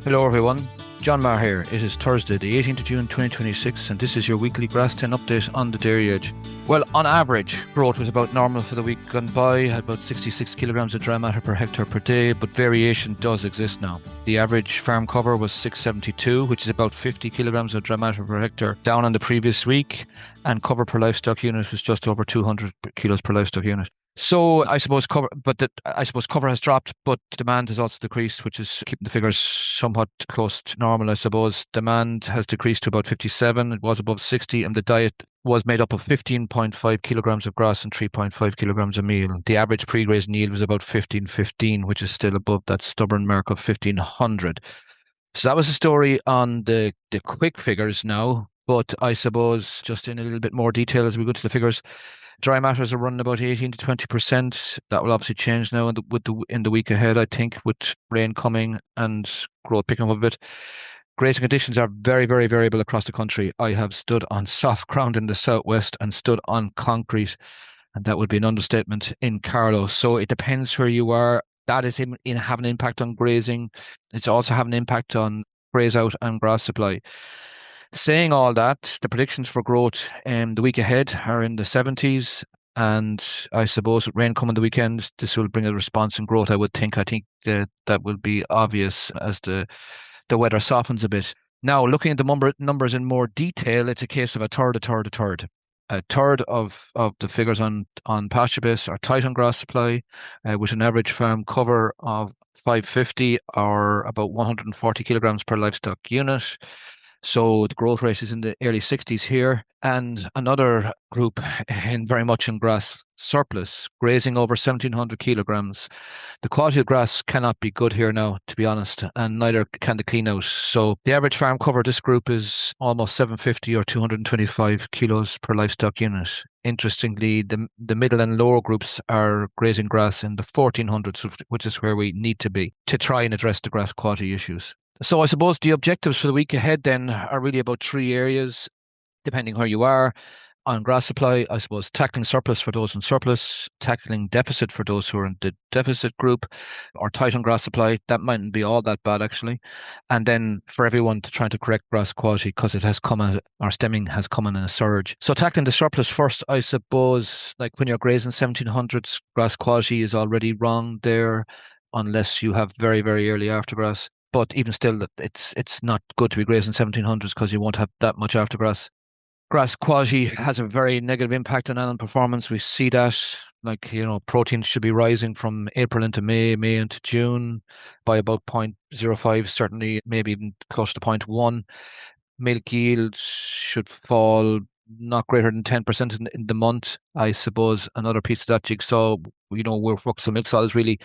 Hello everyone, John Maher here. It is Thursday, the 18th of June 2026, and this is your weekly Grass10 update on the dairy edge. Well, on average, growth was about normal for the week gone by, had about 66 kilograms of dry matter per hectare per day, but variation does exist now. The average farm cover was 672, which is about 50 kilograms of dry matter per hectare down on the previous week, and cover per livestock unit was just over 200 kilos per livestock unit. So I suppose cover has dropped, but demand has also decreased, which is keeping the figures somewhat close to normal. I suppose demand has decreased to about 57. It was above 60, and the diet was made up of 15.5 kilograms of grass and 3.5 kilograms of meal. The average pre-grazing yield was about 1515, which is still above that stubborn mark of 1500. So that was the story on the quick figures now. But I suppose just in a little bit more detail as we go to the figures, dry matters are running about 18 to 20%. That will obviously change now in the week ahead, I think, with rain coming and growth picking up a bit. Grazing conditions are very, very variable across the country. I have stood on soft ground in the southwest and stood on concrete, and that would be an understatement in Carlow. So it depends where you are. That is in having an impact on grazing. It's also having an impact on graze out and grass supply. Saying all that, the predictions for growth the week ahead are in the 70s. And I suppose with rain coming the weekend, this will bring a response in growth, I would think. I think that will be obvious as the weather softens a bit. Now, looking at the numbers in more detail, it's a case of a third. A third of the figures on pasture base are tight on grass supply, with an average farm cover of 550 or about 140 kilograms per livestock unit. So the growth rate is in the early 60s here. And another group very much in grass surplus, grazing over 1,700 kilograms. The quality of grass cannot be good here now, to be honest, and neither can the clean out. So the average farm cover this group is almost 750 or 225 kilos per livestock unit. Interestingly, the middle and lower groups are grazing grass in the 1400s, which is where we need to be to try and address the grass quality issues. So I suppose the objectives for the week ahead then are really about three areas, depending where you are. On grass supply, I suppose tackling surplus for those in surplus, tackling deficit for those who are in the deficit group, or tight on grass supply. That mightn't be all that bad, actually. And then for everyone to try to correct grass quality because it has our stemming has come in a surge. So tackling the surplus first, I suppose, like when you're grazing 1700s, grass quality is already wrong there, unless you have very, very early aftergrass. But even still, it's not good to be grazing 1700s because you won't have that much aftergrass. Grass quality has a very negative impact on animal performance. We see that, protein should be rising from April into May into June by about 0.05, certainly maybe even close to 0.1. Milk yield should fall not greater than 10% in the month. I suppose another piece of that jigsaw, we're focused on milk solids really.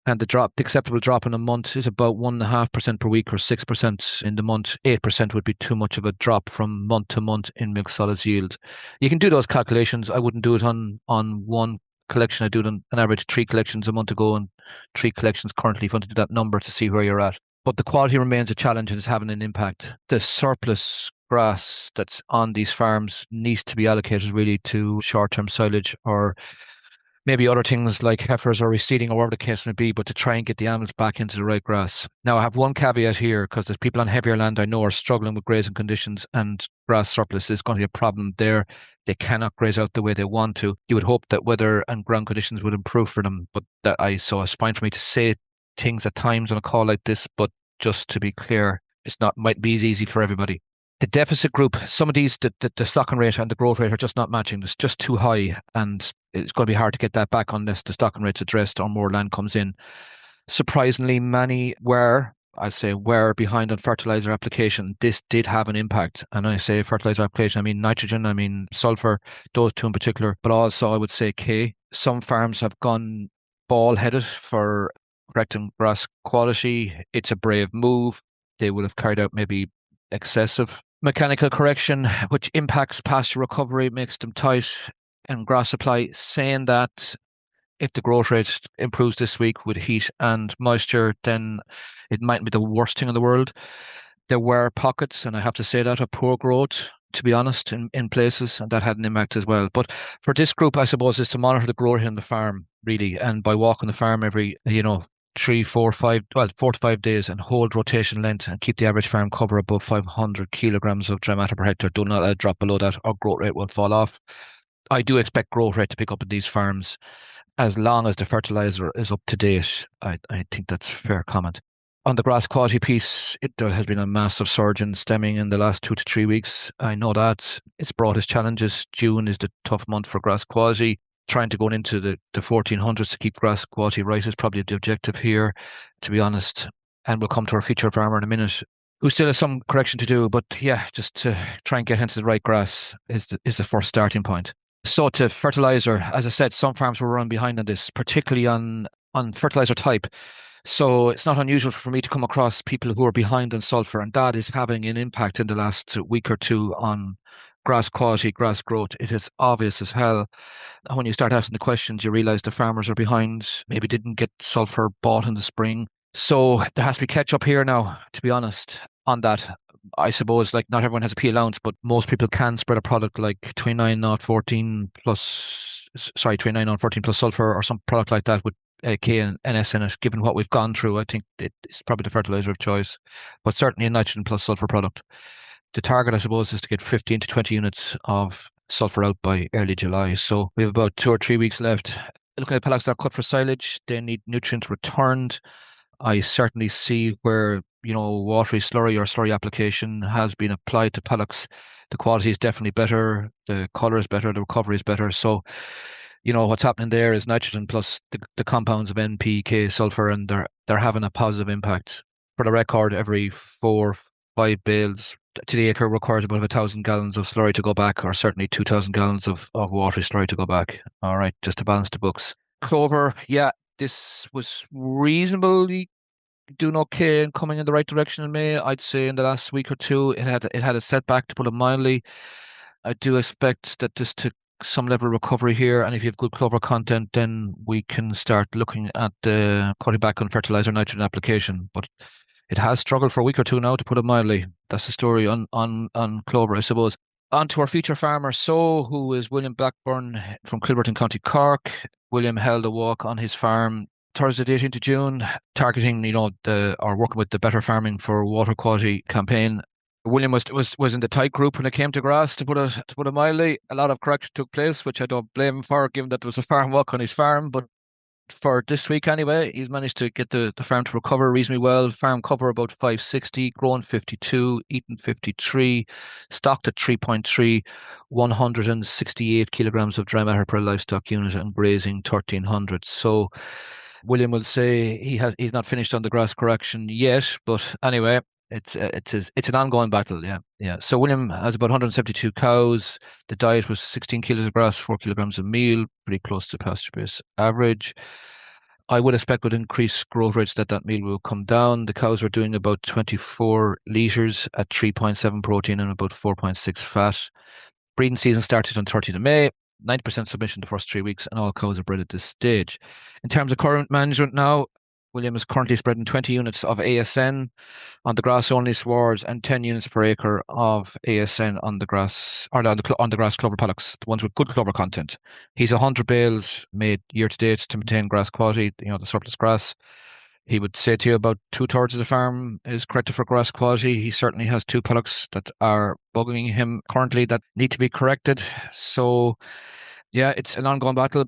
And the acceptable drop in a month is about 1.5% per week or 6% in the month. 8% would be too much of a drop from month to month in milk solids yield. You can do those calculations. I wouldn't do it on one collection. I do it on an average 3 collections a month ago and 3 collections currently if you want to do that number to see where you're at. But the quality remains a challenge and is having an impact. The surplus grass that's on these farms needs to be allocated really to short-term silage or maybe other things like heifers or reseeding or whatever the case may be, but to try and get the animals back into the right grass. Now, I have one caveat here because there's people on heavier land I know are struggling with grazing conditions and grass surplus is going to be a problem there. They cannot graze out the way they want to. You would hope that weather and ground conditions would improve for them, but so it's fine for me to say things at times on a call like this, but just to be clear, might be as easy for everybody. The deficit group, some of these, the stocking rate and the growth rate are just not matching. It's just too high, and it's going to be hard to get that back unless the stocking rate's addressed or more land comes in. Surprisingly, many were behind on fertilizer application. This did have an impact. And when I say fertilizer application, I mean nitrogen, I mean sulfur, those two in particular, but also I would say K. Some farms have gone ball-headed for correcting grass quality. It's a brave move. They would have carried out maybe excessive mechanical correction, which impacts pasture recovery, makes them tight and grass supply. Saying that, if the growth rate improves this week with heat and moisture, then it mightn't be the worst thing in the world. There were pockets, and I have to say that, of poor growth, to be honest, in places, and that had an impact as well. But for this group, I suppose, is to monitor the growth in the farm, really, and by walking the farm every, three, four, five, well, 4 to 5 days and hold rotation length and keep the average farm cover above 500 kilograms of dry matter per hectare. Do not let it drop below that or growth rate will fall off. I do expect growth rate to pick up in these farms as long as the fertilizer is up to date. I think that's a fair comment. On the grass quality piece, there has been a massive surge in stemming in the last 2 to 3 weeks. I know that it's brought us challenges. June is the tough month for grass quality. Trying to go into the 1400s to keep grass quality right is probably the objective here, to be honest. And we'll come to our featured farmer in a minute, who still has some correction to do. But yeah, just to try and get into the right grass is the first starting point. So to fertilizer, as I said, some farms were run behind on this, particularly on fertilizer type. So it's not unusual for me to come across people who are behind on sulfur, and that is having an impact in the last week or two on grass quality, grass growth. It is obvious as hell. And when you start asking the questions, you realize the farmers are behind, maybe didn't get sulfur bought in the spring. So there has to be catch up here now, to be honest, on that. I suppose like not everyone has a P allowance, but most people can spread a product like 29-0-14 plus, sorry, 29-0-14 plus sulfur or some product like that with K and NS in it. Given what we've gone through, I think it's probably the fertilizer of choice, but certainly a nitrogen plus sulfur product. The target, I suppose, is to get 15 to 20 units of sulfur out by early July. So we have about 2 or 3 weeks left. Looking at paddocks that are cut for silage, they need nutrients returned. I certainly see where, watery slurry or slurry application has been applied to paddocks. The quality is definitely better, the colour is better, the recovery is better. So, what's happening there is nitrogen plus the compounds of NPK, sulfur, and they're having a positive impact. For the record, every 4-5 bales to the acre requires about 1,000 gallons of slurry to go back, or certainly 2,000 gallons of watery slurry to go back. All right, just to balance the books. Clover, yeah, this was reasonably doing okay and coming in the right direction in May. I'd say in the last week or two, it had a setback, to put it mildly. I do expect that this took some level of recovery here, and if you have good clover content, then we can start looking at cutting back on fertilizer nitrogen application. But it has struggled for a week or two now, to put it mildly. That's the story on clover, I suppose. On to our feature farmer, who is William Blackburn from Kilworth in County Cork. William held a walk on his farm Thursday, the 18th of June, targeting, or working with the Better Farming for Water Quality campaign. William was in the tight group when it came to grass, to put it mildly. A lot of correction took place, which I don't blame him for, given that there was a farm walk on his farm. But for this week anyway, he's managed to get the farm to recover reasonably well. Farm cover about 560, grown 52, eaten 53, stocked at 3.3, 168 kilograms of dry matter per livestock unit, and grazing 1,300. So William will say he's not finished on the grass correction yet, but anyway, it's an ongoing battle. Yeah. So William has about 172 cows. The diet was 16 kilos of grass, 4 kilograms of meal, pretty close to pasture-based average. I would expect with increased growth rates that meal will come down. The cows are doing about 24 litres at 3.7 protein and about 4.6 fat. Breeding season started on 30th of May. 90% submission the first 3 weeks, and all cows are bred at this stage. In terms of current management now, William is currently spreading 20 units of ASN on the grass-only swards and 10 units per acre of ASN on the grass, or on the grass clover paddocks, the ones with good clover content. He's 100 bales made year to date to maintain grass quality, the surplus grass. He would say to you about 2/3 of the farm is corrected for grass quality. He certainly has 2 paddocks that are bugging him currently that need to be corrected. So, yeah, it's an ongoing battle,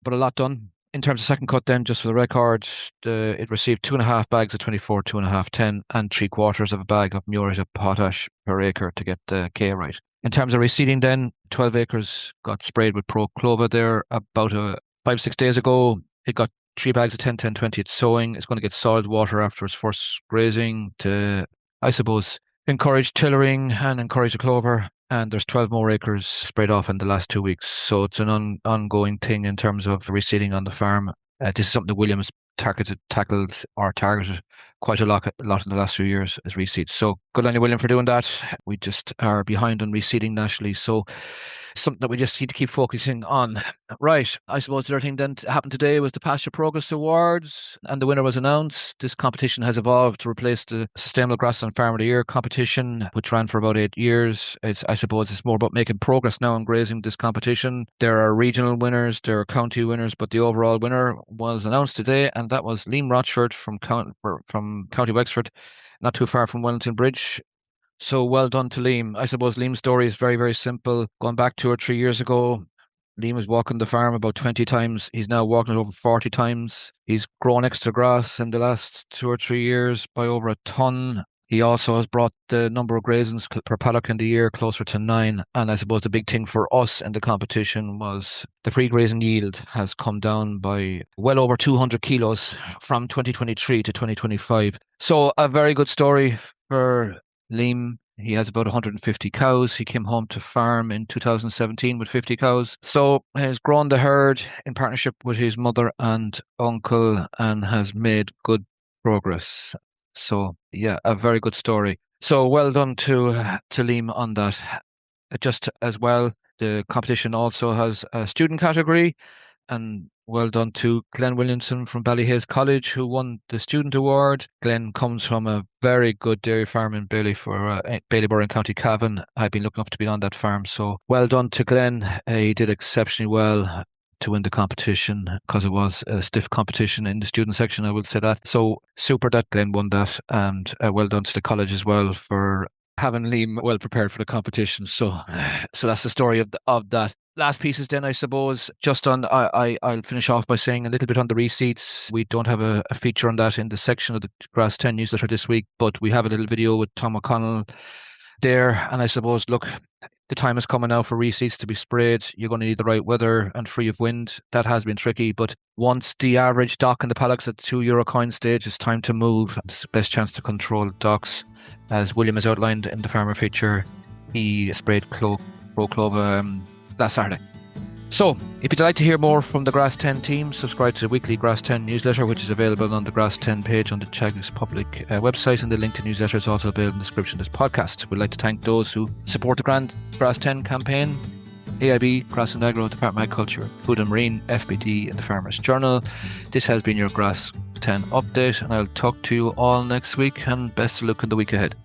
but a lot done. In terms of second cut, then, just for the record, it received 2.5 bags of 24, 2.5, 10, and 3/4 of a bag of muriate of potash per acre to get the K right. In terms of reseeding, then, 12 acres got sprayed with Pro Clova there about 5-6 days ago. It got 3 bags of 10, 10, 20 at sowing. It's going to get solid water after its first grazing to, I suppose, encourage tillering and encourage the clover. And there's 12 more acres sprayed off in the last 2 weeks. So it's an ongoing thing in terms of reseeding on the farm. This is something that Williams targeted quite a lot in the last few years as reseed. So good on you, William, for doing that. We just are behind on reseeding nationally. So something that we just need to keep focusing on. Right. I suppose the other thing then that happened today was the Pasture Progress Awards, and the winner was announced. This competition has evolved to replace the Sustainable Grassland Farm of the Year competition, which ran for about 8 years. I suppose it's more about making progress now in grazing this competition. There are regional winners, there are county winners, but the overall winner was announced today, and that was Liam Rochford from County Wexford, not too far from Wellington Bridge. So well done to Liam. I suppose Liam's story is very, very simple. Going back 2 or 3 years ago, Liam was walking the farm about 20 times. He's now walking it over 40 times. He's grown extra grass in the last 2 or 3 years by over a ton. He also has brought the number of grazings per paddock in the year closer to 9. And I suppose the big thing for us in the competition was the free grazing yield has come down by well over 200 kilos from 2023 to 2025. So a very good story for Liam. He has about 150 cows. He came home to farm in 2017 with 50 cows. So has grown the herd in partnership with his mother and uncle and has made good progress. So yeah, a very good story. So well done to Liam on that. Just as well, the competition also has a student category, and well done to Glenn Williamson from Ballyhaise College, who won the student award. Glenn comes from a very good dairy farm in Ballybor in County Cavan. I've been lucky enough to be on that farm, so well done to Glenn. He did exceptionally well to win the competition because it was a stiff competition in the student section, I will say that. So super that Glenn won that, and well done to the college as well for having Liam well prepared for the competition. So that's the story of that. Last pieces then, I suppose, just on, I'll finish off by saying a little bit on the receipts. We don't have a feature on that in the section of the Grass10 newsletter this week, but we have a little video with Tom O'Connell there. And I suppose, look, the time is coming now for receipts to be sprayed. You're going to need the right weather and free of wind. That has been tricky, but once the average dock in the paddocks at €2 coin stage, it's time to move. It's the best chance to control docks. As William has outlined in the farmer feature, he sprayed Pro Clova last Saturday. So, if you'd like to hear more from the Grass10 team, subscribe to the weekly Grass10 newsletter, which is available on the Grass10 page on the Teagasc public website, and the link to the newsletter is also available in the description of this podcast. We'd like to thank those who support the Grass10 campaign: AIB, Grassland Agro, Department of Agriculture, Food and Marine, FBD, and the Farmers Journal. This has been your Grass10 update, and I'll talk to you all next week, and best of luck in the week ahead.